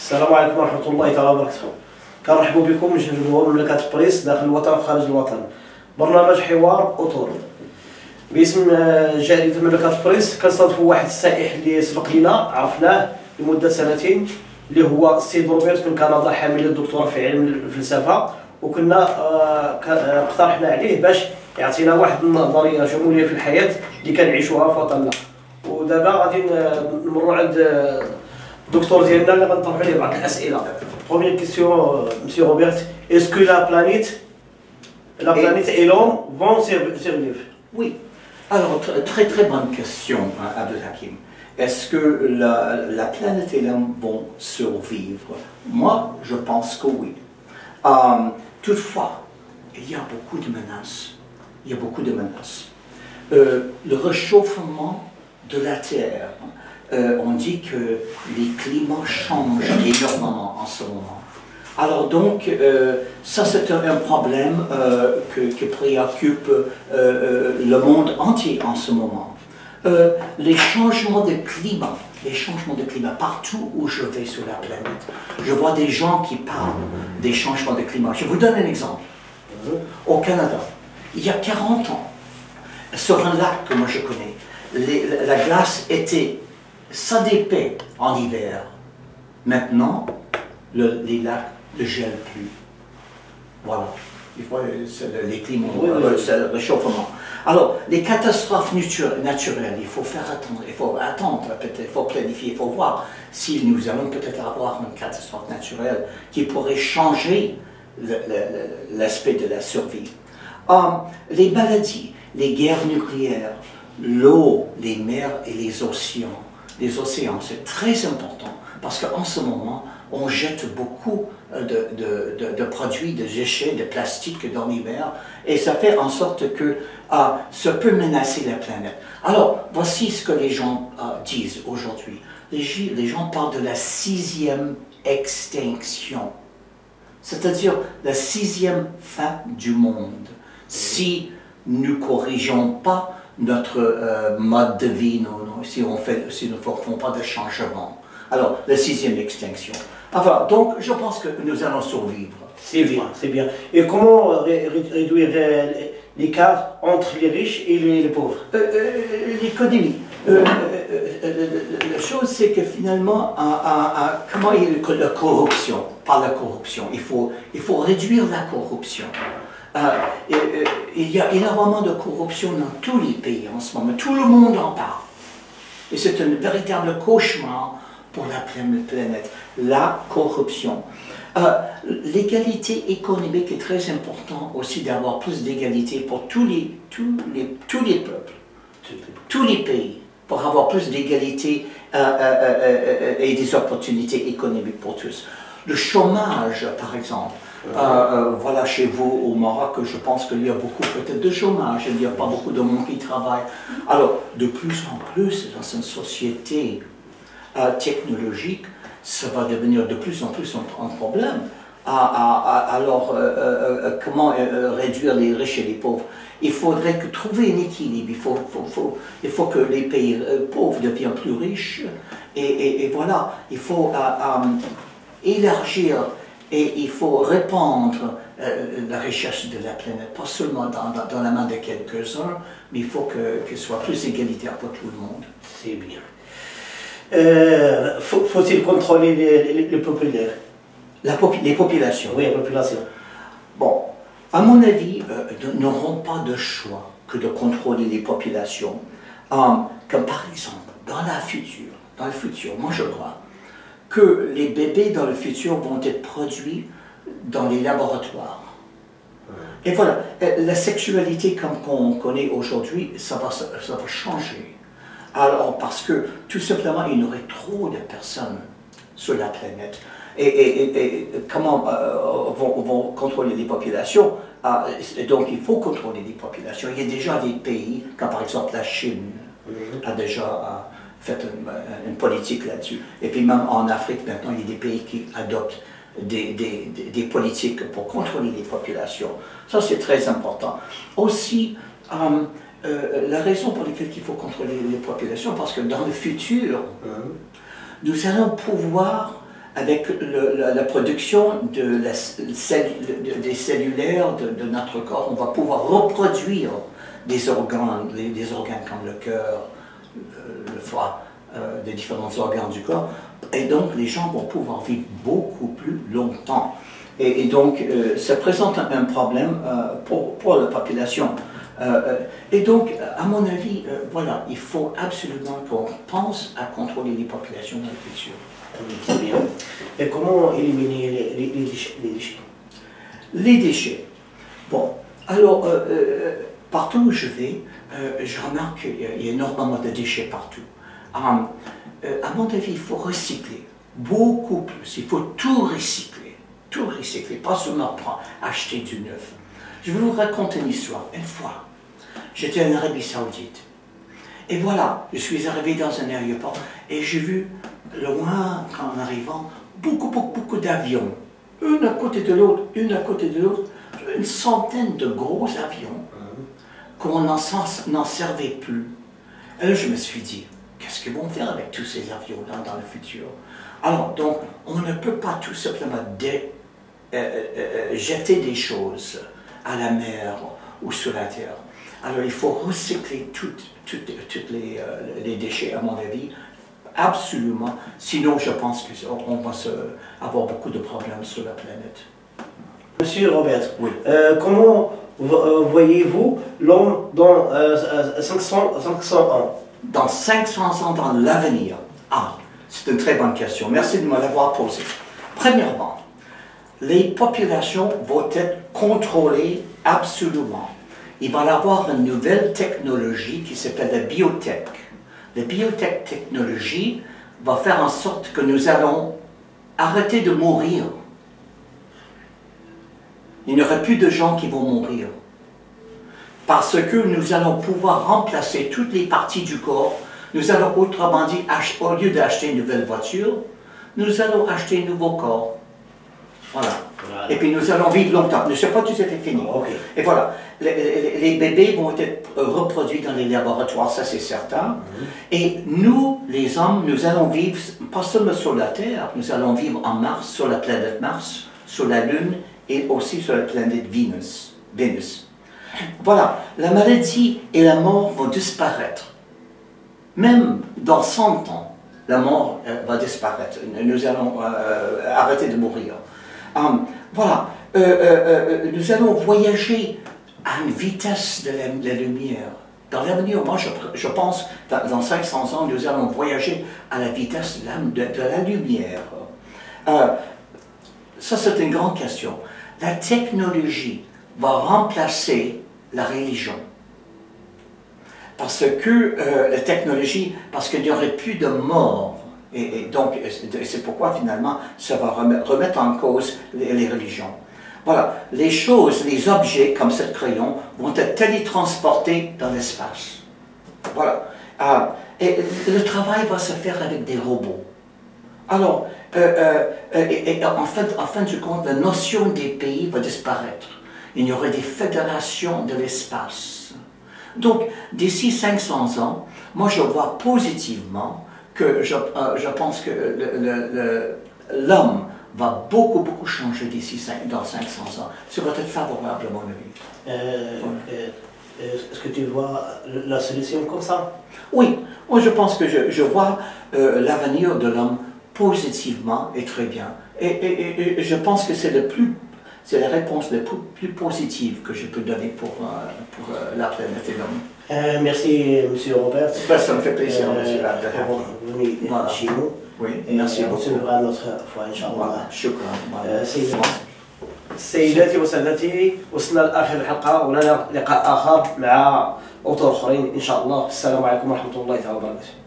السلام عليكم ورحمة الله تعالى وبركاته. كنرحبوا بكم من جهة مملكة بريس داخل الوطن وخارج الوطن. برنامج حوار أطر باسم جالية مملكة بريس. كنستضيفوا واحد السائح اللي سبق لينا عرفناه لمدة سنتين اللي هو السيد روبرت من كندا حامل الدكتوراه في علم الفلسفة، وكنا اقترحنا عليه باش يعطينا واحد النظرية شمولية في الحياة اللي كنعيشوها في وطننا. ودابا غادي نمروا عند الدكتور ديالنا اللي غنطرحوا عليه بعض الأسئلة. Première question, Monsieur Robert, est-ce que la planète et l'homme vont survivre? Oui. Alors, très très bonne question, Abdel Hakim. Est-ce que la planète et l'homme vont survivre? Moi, je pense que oui. Toutefois, il y a beaucoup de menaces. Il y a beaucoup de menaces. Le réchauffement de la Terre, on dit que les climats changent énormément en ce moment. Alors donc, ça c'est un problème qui préoccupe le monde entier en ce moment. Les changements de climat, partout où je vais sur la planète, je vois des gens qui parlent des changements de climat. Je vous donne un exemple. Au Canada, il y a 40 ans, sur un lac que moi je connais, la glace était s'adépait en hiver. Maintenant, les lacs ne gèlent plus. Voilà. Les climats, c'est le réchauffement. Alors, les catastrophes naturelles, il faut faire attendre, peut-être, il faut planifier, il faut voir si nous allons peut-être avoir une catastrophe naturelle qui pourrait changer l'aspect de la survie. Les maladies, les guerres nucléaires, l'eau, les mers et les océans. Les océans, c'est très important parce qu'en ce moment, on jette beaucoup de produits, de déchets, de plastique dans les mers et ça fait en sorte que ça peut menacer la planète. Alors, voici ce que les gens disent aujourd'hui. Les gens parlent de la 6e extinction, c'est-à-dire la 6e fin du monde. Si nous ne corrigeons pas notre mode de vie, si nous ne faisons pas de changement. Alors, la 6e extinction. Enfin, donc, je pense que nous allons survivre. C'est bien, c'est bien. Et comment réduire l'écart entre les riches et les pauvres? L'économie. La chose, c'est que finalement, comment il y a la corruption? Pas la corruption. Il faut réduire la corruption. Il y a énormément de corruption dans tous les pays en ce moment. Tout le monde en parle. Et c'est un véritable cauchemar pour la planète. La corruption. L'égalité économique est très important aussi d'avoir plus d'égalité pour tous les peuples, tous les pays, pour avoir plus d'égalité et des opportunités économiques pour tous. Le chômage, par exemple. Voilà, chez vous au Maroc, je pense qu'il y a beaucoup peut-être de chômage, il n'y a pas beaucoup de monde qui travaille. Alors, de plus en plus, dans une société technologique, ça va devenir de plus en plus un problème. Alors, comment réduire les riches et les pauvres? Il faudrait trouver un équilibre, il faut que les pays pauvres deviennent plus riches, et voilà, il faut élargir. Et il faut répandre la richesse de la planète, pas seulement dans la main de quelques-uns, mais il faut qu'elle soit plus égalitaire pour tout le monde. C'est bien. Faut-il contrôler les populaires? Les populations. Oui, la population. Bon, à mon avis, nous n'aurons pas de choix que de contrôler les populations. Comme par exemple, dans le futur, moi je crois que les bébés dans le futur vont être produits dans les laboratoires. Et voilà, la sexualité comme qu'on connaît aujourd'hui, ça va changer. Alors, parce que tout simplement, il y aurait trop de personnes sur la planète. Et comment vont contrôler les populations? Donc, il faut contrôler les populations. Il y a déjà des pays, comme par exemple la Chine, a déjà fait une politique là-dessus. Et puis même en Afrique, maintenant, il y a des pays qui adoptent des politiques pour contrôler les populations. Ça, c'est très important. Aussi, la raison pour laquelle il faut contrôler les populations, parce que dans le futur, nous allons pouvoir avec la production des cellulaires de notre corps, on va pouvoir reproduire des organes comme le cœur, le foie, des différents organes du corps. Et donc, les gens vont pouvoir vivre beaucoup plus longtemps. Et donc, ça présente un problème pour la population. Et donc, à mon avis, voilà, il faut absolument qu'on pense à contrôler les populations dans le futur. Très bien. Et comment éliminer les déchets? Les déchets. Bon, alors, partout où je vais, je remarque qu'il y a énormément de déchets partout. À mon avis, il faut recycler beaucoup plus. Il faut tout recycler, pas seulement acheter du neuf. Je vais vous raconter une histoire. Une fois, j'étais en Arabie Saoudite. Et voilà, je suis arrivé dans un aéroport et j'ai vu, loin, en arrivant, beaucoup d'avions. Une à côté de l'autre, une centaine de gros avions qu'on n'en servait plus. Et là, je me suis dit, qu'est-ce qu'ils vont faire avec tous ces avions dans le futur? Alors, donc, on ne peut pas tout simplement jeter des choses à la mer ou sur la terre. Alors, il faut recycler tous les déchets, à mon avis, absolument. Sinon, je pense qu'on va avoir beaucoup de problèmes sur la planète. Monsieur Robert, oui. Comment voyez-vous l'homme dans 500 ans? Dans 500 ans, dans l'avenir? Ah, c'est une très bonne question. Merci de me l'avoir posée. Premièrement, les populations vont être contrôlées absolument. Il va y avoir une nouvelle technologie qui s'appelle la biotech. La biotechnologie va faire en sorte que nous allons arrêter de mourir. Il n'y aura plus de gens qui vont mourir. Parce que nous allons pouvoir remplacer toutes les parties du corps. Nous allons, autrement dit, au lieu d'acheter une nouvelle voiture, nous allons acheter un nouveau corps. Voilà. Et puis nous allons vivre longtemps. Ne sais pas tout à fait fini. Okay. Et voilà. Les bébés vont être reproduits dans les laboratoires, ça c'est certain. Et nous, les hommes, nous allons vivre, pas seulement sur la Terre, nous allons vivre en Mars, sur la planète Mars, sur la Lune et aussi sur la planète Vénus. Voilà. La maladie et la mort vont disparaître. Même dans 100 ans, la mort va disparaître. Nous allons arrêter de mourir. Voilà, nous allons voyager à une vitesse de la lumière. Dans l'avenir, moi je pense, dans 500 ans, nous allons voyager à la vitesse de la lumière. Ça, c'est une grande question. La technologie va remplacer la religion. Parce que la technologie, parce qu'il n'y aurait plus de mort. Et donc, c'est pourquoi finalement, ça va remettre en cause les religions. Voilà, les choses, les objets comme ce crayon vont être télétransportés dans l'espace. Voilà. Et le travail va se faire avec des robots. Alors, en fin de compte, la notion des pays va disparaître. Il y aurait des fédérations de l'espace. Donc, d'ici 500 ans, moi je vois positivement que je pense que l'homme va beaucoup changer dans 500 ans. Ça va être favorable à mon avis. Est-ce que tu vois la solution comme ça? Oui, moi je pense que je vois l'avenir de l'homme positivement et très bien. Et je pense que c'est la réponse la plus positive que je peux donner pour la planète et l'homme. Merci, Monsieur Robert. Ça me fait plaisir, Monsieur Abdelhakim. Vous venez chez nous. Oui, merci beaucoup. On se verra une autre fois, Inch'Allah. شكرا. سيداتي وسادتي، وصلنا لآخر الحلقة ولنا لقاء آخر مع أطر آخرين إن شاء الله. السلام عليكم ورحمة الله تعالى وبركاته.